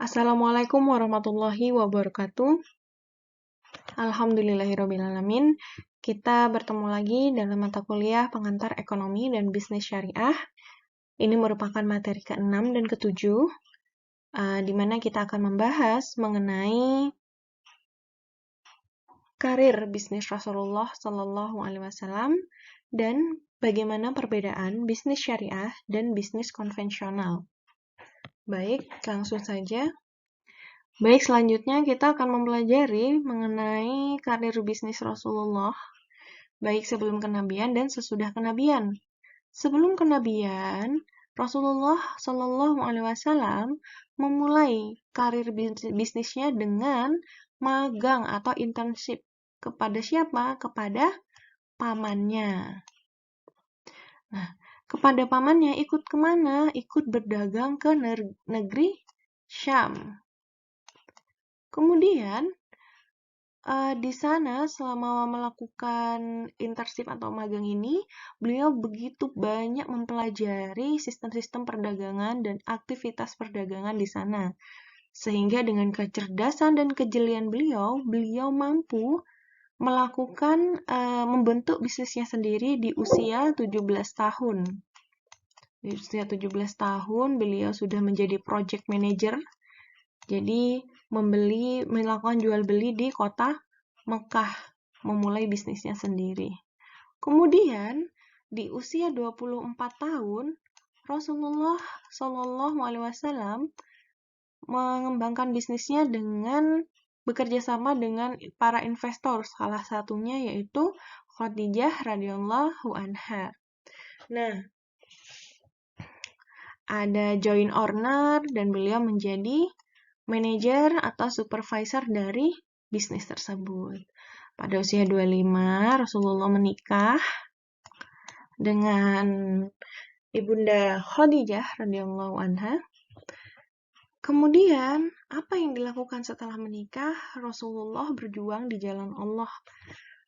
Assalamualaikum warahmatullahi wabarakatuh. Alhamdulillahirrabbilalamin. Kita bertemu lagi dalam mata kuliah pengantar ekonomi dan bisnis syariah. Ini merupakan materi ke-6 dan ke-7, di mana kita akan membahas mengenai karir bisnis Rasulullah Shallallahu Alaihi Wasallam dan bagaimana perbedaan bisnis syariah dan bisnis konvensional. Baik, langsung saja. Baik, selanjutnya kita akan mempelajari mengenai karir bisnis Rasulullah, baik sebelum kenabian dan sesudah kenabian. Sebelum kenabian, Rasulullah Shallallahu Alaihi Wasallam memulai karir bisnisnya dengan magang atau internship. Kepada siapa? Kepada pamannya. Nah, kepada pamannya ikut kemana? Ikut berdagang ke negeri Syam. Kemudian, di sana selama melakukan internship atau magang ini, beliau begitu banyak mempelajari sistem-sistem perdagangan dan aktivitas perdagangan di sana. Sehingga dengan kecerdasan dan kejelian beliau mampu melakukan membentuk bisnisnya sendiri di usia 17 tahun. Di usia 17 tahun beliau sudah menjadi project manager. Jadi melakukan jual beli di kota Mekah, memulai bisnisnya sendiri. Kemudian di usia 24 tahun Rasulullah Shallallahu Alaihi Wasallam mengembangkan bisnisnya dengan bekerja sama dengan para investor, salah satunya yaitu Khadijah radhiyallahu anha. Nah, ada joint owner dan beliau menjadi manajer atau supervisor dari bisnis tersebut. Pada usia 25, Rasulullah menikah dengan Ibunda Khadijah radhiyallahu anha. Kemudian, apa yang dilakukan setelah menikah? Rasulullah berjuang di jalan Allah.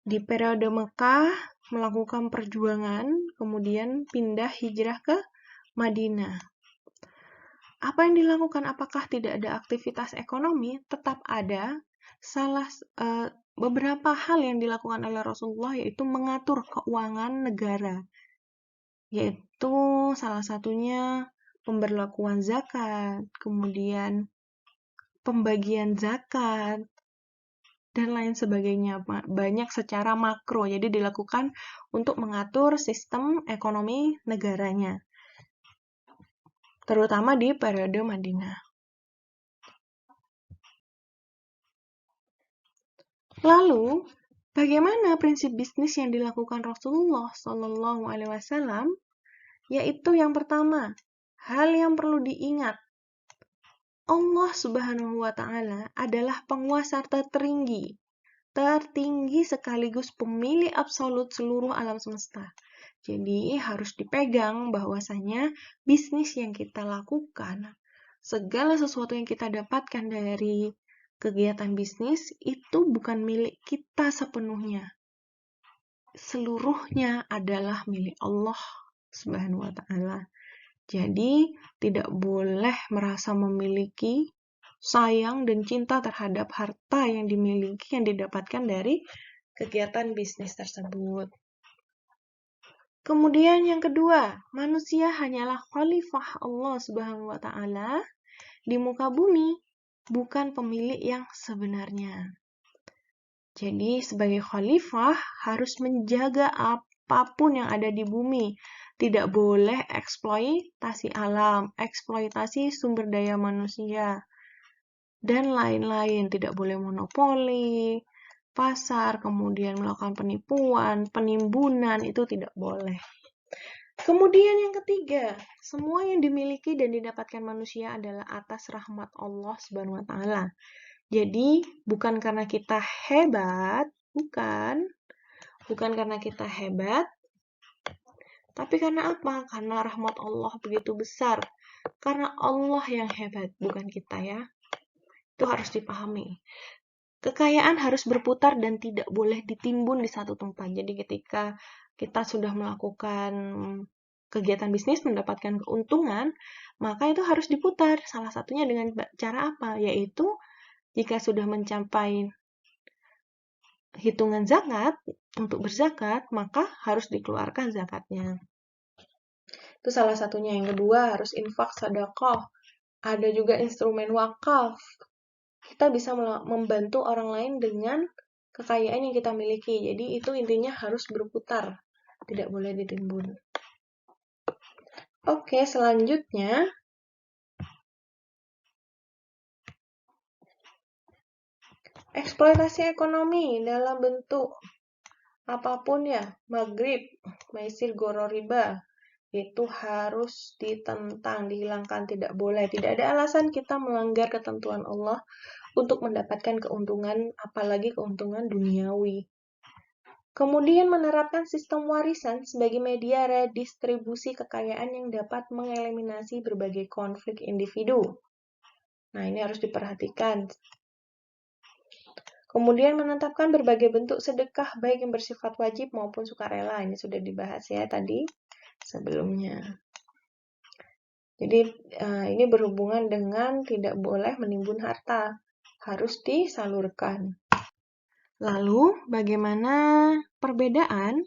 Di periode Mekah, melakukan perjuangan, kemudian pindah hijrah ke Madinah. Apa yang dilakukan? Apakah tidak ada aktivitas ekonomi? Tetap ada. Beberapa hal yang dilakukan oleh Rasulullah yaitu mengatur keuangan negara. Yaitu salah satunya pemberlakuan zakat, kemudian pembagian zakat, dan lain sebagainya. Banyak secara makro, jadi dilakukan untuk mengatur sistem ekonomi negaranya, terutama di periode Madinah. Lalu, bagaimana prinsip bisnis yang dilakukan Rasulullah Shallallahu Alaihi Wasallam? Yaitu yang pertama, hal yang perlu diingat, Allah Subhanahu wa Ta'ala adalah penguasa tertinggi sekaligus pemilik absolut seluruh alam semesta. Jadi harus dipegang bahwasanya bisnis yang kita lakukan, segala sesuatu yang kita dapatkan dari kegiatan bisnis itu bukan milik kita sepenuhnya. Seluruhnya adalah milik Allah Subhanahu wa Ta'ala. Jadi, tidak boleh merasa memiliki sayang dan cinta terhadap harta yang dimiliki, yang didapatkan dari kegiatan bisnis tersebut. Kemudian yang kedua, manusia hanyalah khalifah Allah Subhanahu wa Ta'ala di muka bumi, bukan pemilik yang sebenarnya. Jadi, sebagai khalifah harus menjaga apapun yang ada di bumi. Tidak boleh eksploitasi alam, eksploitasi sumber daya manusia, dan lain-lain. Tidak boleh monopoli pasar, kemudian melakukan penipuan, penimbunan, itu tidak boleh. Kemudian yang ketiga, semua yang dimiliki dan didapatkan manusia adalah atas rahmat Allah Subhanahu wa Ta'ala. Jadi, bukan karena kita hebat, bukan karena kita hebat, tapi karena apa? Karena rahmat Allah begitu besar. Karena Allah yang hebat, bukan kita ya. Itu harus dipahami. Kekayaan harus berputar dan tidak boleh ditimbun di satu tempat. Jadi ketika kita sudah melakukan kegiatan bisnis mendapatkan keuntungan, maka itu harus diputar. Salah satunya dengan cara apa? Yaitu jika sudah mencapai hitungan zakat, untuk berzakat, maka harus dikeluarkan zakatnya. Itu salah satunya. Yang kedua, harus infak sedekah. Ada juga instrumen wakaf. Kita bisa membantu orang lain dengan kekayaan yang kita miliki. Jadi itu intinya harus berputar, tidak boleh ditimbun. Oke, selanjutnya eksploitasi ekonomi dalam bentuk apapun ya, maghrib, maisir, goro, riba, itu harus ditentang, dihilangkan, tidak boleh. Tidak ada alasan kita melanggar ketentuan Allah untuk mendapatkan keuntungan, apalagi keuntungan duniawi. Kemudian menerapkan sistem warisan sebagai media redistribusi kekayaan yang dapat mengeliminasi berbagai konflik individu. Nah, ini harus diperhatikan. Kemudian menetapkan berbagai bentuk sedekah baik yang bersifat wajib maupun sukarela. Ini sudah dibahas ya tadi sebelumnya. Jadi ini berhubungan dengan tidak boleh menimbun harta, harus disalurkan. Lalu bagaimana perbedaan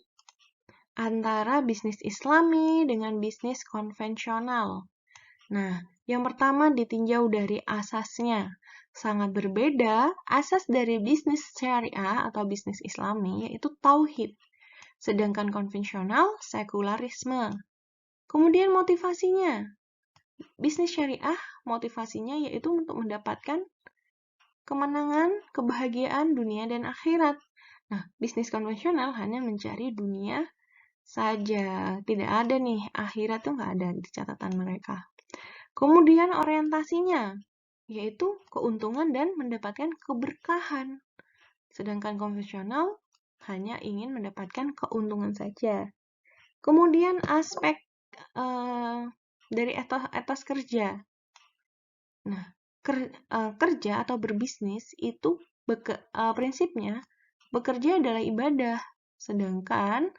antara bisnis Islami dengan bisnis konvensional? Nah, yang pertama ditinjau dari asasnya. Sangat berbeda, asas dari bisnis syariah atau bisnis Islami yaitu tauhid, sedangkan konvensional sekularisme. Kemudian motivasinya. Bisnis syariah motivasinya yaitu untuk mendapatkan kemenangan, kebahagiaan dunia dan akhirat. Nah, bisnis konvensional hanya mencari dunia saja. Tidak ada nih, akhirat tuh nggak ada di catatan mereka. Kemudian orientasinya, yaitu keuntungan dan mendapatkan keberkahan. Sedangkan konvensional hanya ingin mendapatkan keuntungan saja. Kemudian aspek dari etos kerja. Nah, kerja atau berbisnis itu prinsipnya bekerja adalah ibadah. Sedangkan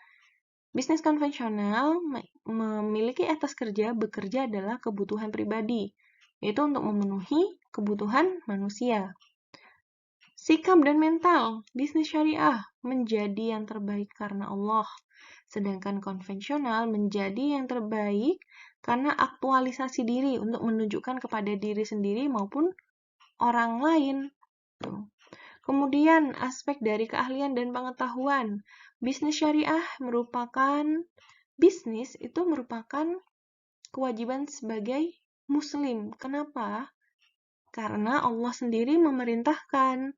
bisnis konvensional memiliki etos kerja, bekerja adalah kebutuhan pribadi, yaitu untuk memenuhi kebutuhan manusia. Sikap dan mental, bisnis syariah menjadi yang terbaik karena Allah, sedangkan konvensional menjadi yang terbaik karena aktualisasi diri untuk menunjukkan kepada diri sendiri maupun orang lain. Kemudian aspek dari keahlian dan pengetahuan, bisnis syariah merupakan kewajiban sebagai muslim. Kenapa? Karena Allah sendiri memerintahkan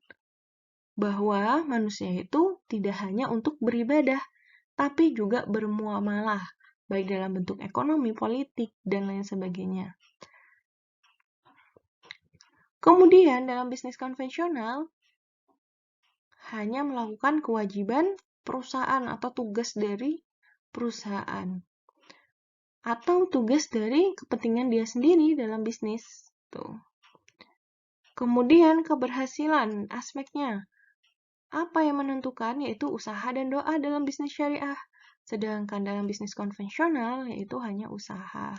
bahwa manusia itu tidak hanya untuk beribadah, tapi juga bermuamalah, baik dalam bentuk ekonomi, politik, dan lain sebagainya. Kemudian dalam bisnis konvensional, hanya melakukan kewajiban perusahaan atau tugas dari perusahaan. Atau tugas dari kepentingan dia sendiri dalam bisnis. Tuh. Kemudian keberhasilan aspeknya. Apa yang menentukan yaitu usaha dan doa dalam bisnis syariah. Sedangkan dalam bisnis konvensional yaitu hanya usaha.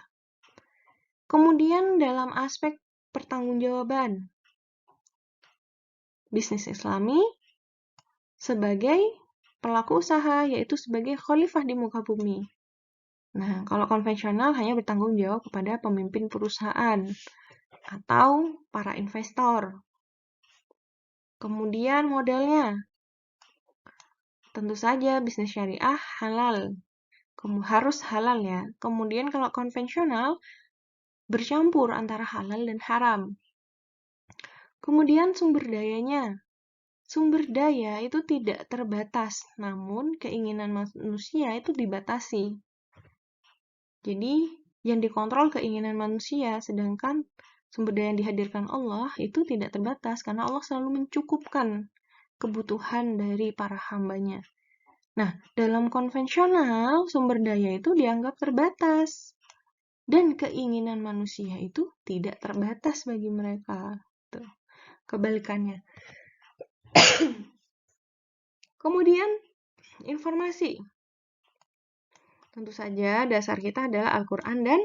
Kemudian dalam aspek pertanggungjawaban. Bisnis Islami sebagai pelaku usaha yaitu sebagai khalifah di muka bumi. Nah, kalau konvensional hanya bertanggung jawab kepada pemimpin perusahaan atau para investor. Kemudian modalnya. Tentu saja bisnis syariah halal. Harus halal ya. Kemudian kalau konvensional bercampur antara halal dan haram. Kemudian sumber dayanya. Sumber daya itu tidak terbatas, namun keinginan manusia itu dibatasi. Jadi yang dikontrol keinginan manusia, sedangkan sumber daya yang dihadirkan Allah itu tidak terbatas karena Allah selalu mencukupkan kebutuhan dari para hambanya. Nah, dalam konvensional, sumber daya itu dianggap terbatas. Dan keinginan manusia itu tidak terbatas bagi mereka. Tuh. Kebalikannya. Kemudian, informasi. Tentu saja dasar kita adalah Al-Quran dan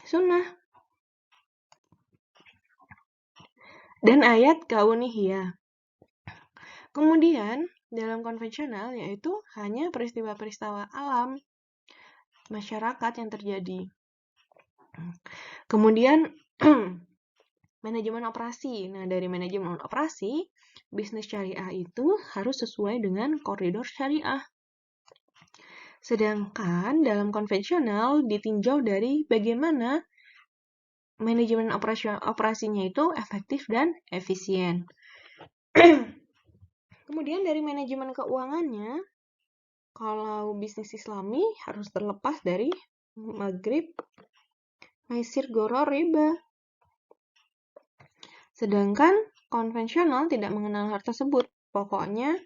Sunnah. Dan ayat kaunihiyah. Kemudian, dalam konvensional yaitu hanya peristiwa-peristiwa alam masyarakat yang terjadi. Kemudian, manajemen operasi. Nah, dari manajemen operasi, bisnis syariah itu harus sesuai dengan koridor syariah. Sedangkan dalam konvensional ditinjau dari bagaimana manajemen operasinya itu efektif dan efisien. Kemudian dari manajemen keuangannya, kalau bisnis Islami harus terlepas dari maghrib, maisir, gharar, riba. Sedangkan konvensional tidak mengenal hal tersebut. Pokoknya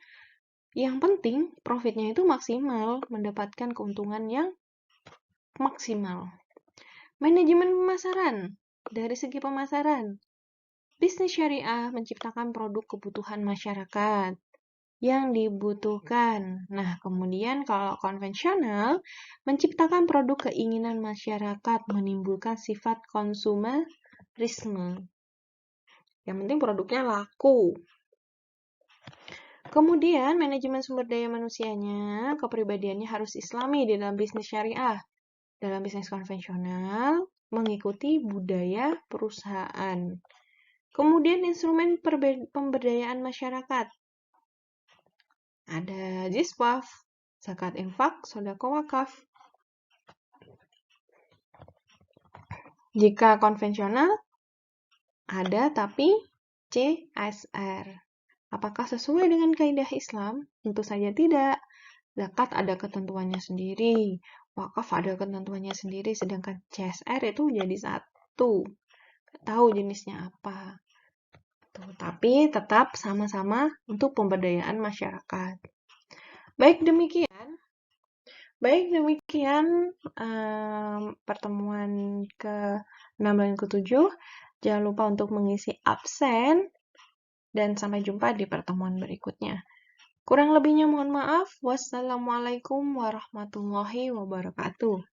yang penting profitnya itu maksimal, mendapatkan keuntungan yang maksimal. Manajemen pemasaran. Dari segi pemasaran, bisnis syariah menciptakan produk kebutuhan masyarakat yang dibutuhkan. Nah, kemudian kalau konvensional menciptakan produk keinginan masyarakat, menimbulkan sifat konsumerisme. Yang penting produknya laku. Kemudian manajemen sumber daya manusianya, kepribadiannya harus Islami di dalam bisnis syariah. Dalam bisnis konvensional, mengikuti budaya perusahaan. Kemudian instrumen pemberdayaan masyarakat. Ada jiswaf, zakat infak, sedekah wakaf. Jika konvensional, ada tapi CSR. Apakah sesuai dengan kaidah Islam? Tentu saja tidak. Zakat ada ketentuannya sendiri, wakaf ada ketentuannya sendiri, sedangkan CSR itu jadi satu. Tahu jenisnya apa. Tuh, tapi tetap sama-sama untuk pemberdayaan masyarakat. Baik demikian pertemuan ke-6 dan ke-7. Jangan lupa untuk mengisi absen dan sampai jumpa di pertemuan berikutnya. Kurang lebihnya mohon maaf. Wassalamualaikum warahmatullahi wabarakatuh.